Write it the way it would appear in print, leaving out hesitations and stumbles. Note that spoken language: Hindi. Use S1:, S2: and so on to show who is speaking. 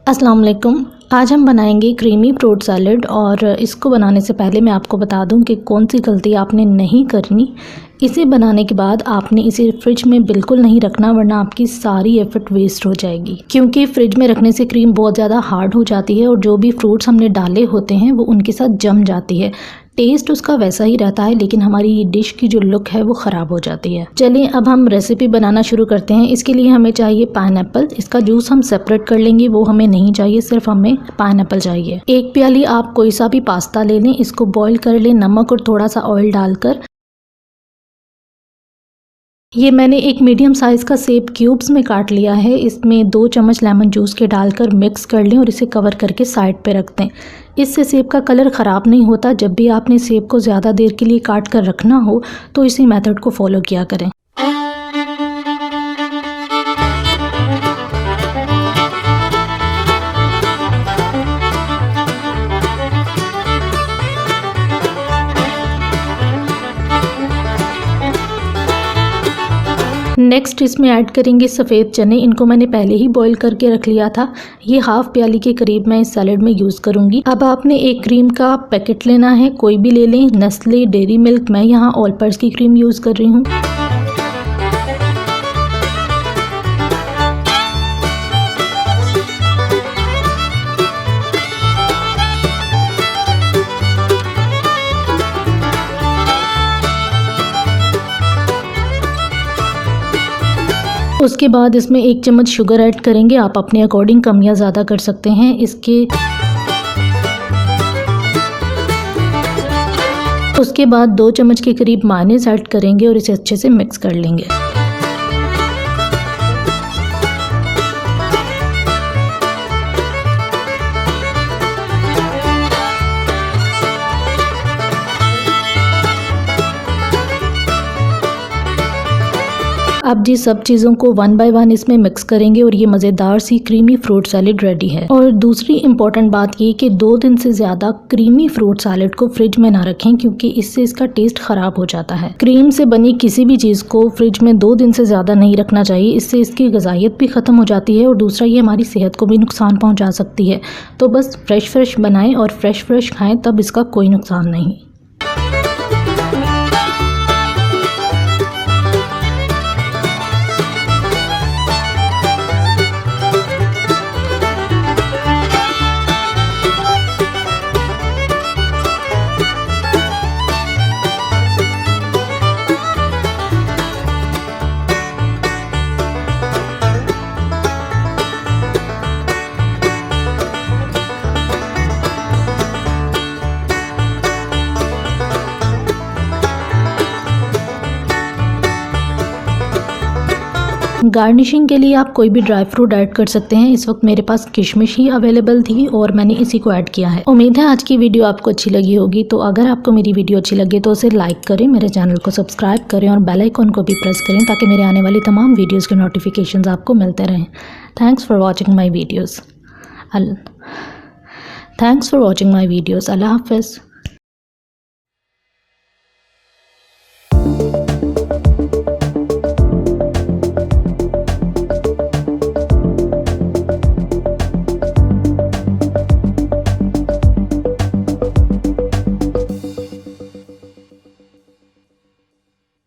S1: अस्सलाम वालेकुम। आज हम बनाएंगे क्रीमी फ्रूट सैलड और इसको बनाने से पहले मैं आपको बता दूं कि कौन सी गलती आपने नहीं करनी। इसे बनाने के बाद आपने इसे फ्रिज में बिल्कुल नहीं रखना, वरना आपकी सारी एफर्ट वेस्ट हो जाएगी। क्योंकि फ्रिज में रखने से क्रीम बहुत ज़्यादा हार्ड हो जाती है और जो भी फ्रूट्स हमने डाले होते हैं वो उनके साथ जम जाती है। टेस्ट उसका वैसा ही रहता है, लेकिन हमारी डिश की जो लुक है वो ख़राब हो जाती है। चलिए अब हम रेसिपी बनाना शुरू करते हैं। इसके लिए हमें चाहिए पाइनएप्पल। इसका जूस हम सेपरेट कर लेंगे, वो हमें नहीं चाहिए, सिर्फ हमें पाइनएप्पल चाहिए। एक प्याली आप कोई सा भी पास्ता ले लें, इसको बॉईल कर लें नमक और थोड़ा सा ऑयल डालकर। ये मैंने एक मीडियम साइज़ का सेब क्यूब्स में काट लिया है। इसमें 2 चम्मच लेमन जूस के डालकर मिक्स कर लें और इसे कवर करके साइड पे रख दें। इससे सेब का कलर ख़राब नहीं होता। जब भी आपने सेब को ज़्यादा देर के लिए काट कर रखना हो तो इसी मेथड को फॉलो किया करें। नेक्स्ट इसमें ऐड करेंगे सफ़ेद चने। इनको मैंने पहले ही बॉईल करके रख लिया था। ये हाफ प्याली के करीब मैं इस सैलेड में यूज़ करूँगी। अब आपने एक क्रीम का पैकेट लेना है, कोई भी ले लें, नेस्ले, डेयरी मिल्क। मैं यहाँ ऑल पर्पस की क्रीम यूज़ कर रही हूँ। उसके बाद इसमें 1 चम्मच शुगर ऐड करेंगे। आप अपने अकॉर्डिंग कम या ज़्यादा कर सकते हैं। उसके बाद 2 चम्मच के करीब मायोनीज ऐड करेंगे और इसे अच्छे से मिक्स कर लेंगे। अब जी सब चीज़ों को 1 बाय 1 इसमें मिक्स करेंगे और ये मज़ेदार सी क्रीमी फ्रूट सैलेड रेडी है। और दूसरी इम्पॉर्टेंट बात ये कि 2 दिन से ज़्यादा क्रीमी फ्रूट सैलेड को फ्रिज में ना रखें, क्योंकि इससे इसका टेस्ट ख़राब हो जाता है। क्रीम से बनी किसी भी चीज़ को फ्रिज में 2 दिन से ज़्यादा नहीं रखना चाहिए। इससे इसकी ग़िज़ाइयत भी ख़त्म हो जाती है और दूसरा ये हमारी सेहत को भी नुकसान पहुँचा सकती है। तो बस फ्रेश बनाएँ और फ्रेश खाएँ, तब इसका कोई नुकसान नहीं। गार्निशिंग के लिए आप कोई भी ड्राई फ्रूट ऐड कर सकते हैं। इस वक्त मेरे पास किशमिश ही अवेलेबल थी और मैंने इसी को ऐड किया है। उम्मीद है आज की वीडियो आपको अच्छी लगी होगी। तो अगर आपको मेरी वीडियो अच्छी लगे तो उसे लाइक करें, मेरे चैनल को सब्सक्राइब करें और बेल आइकन को भी प्रेस करें, ताकि मेरे आने वाली तमाम वीडियोज़ के नोटिफिकेशंस आपको मिलते रहें। Thanks for watching my videos. अल्लाह हाफ़िज़।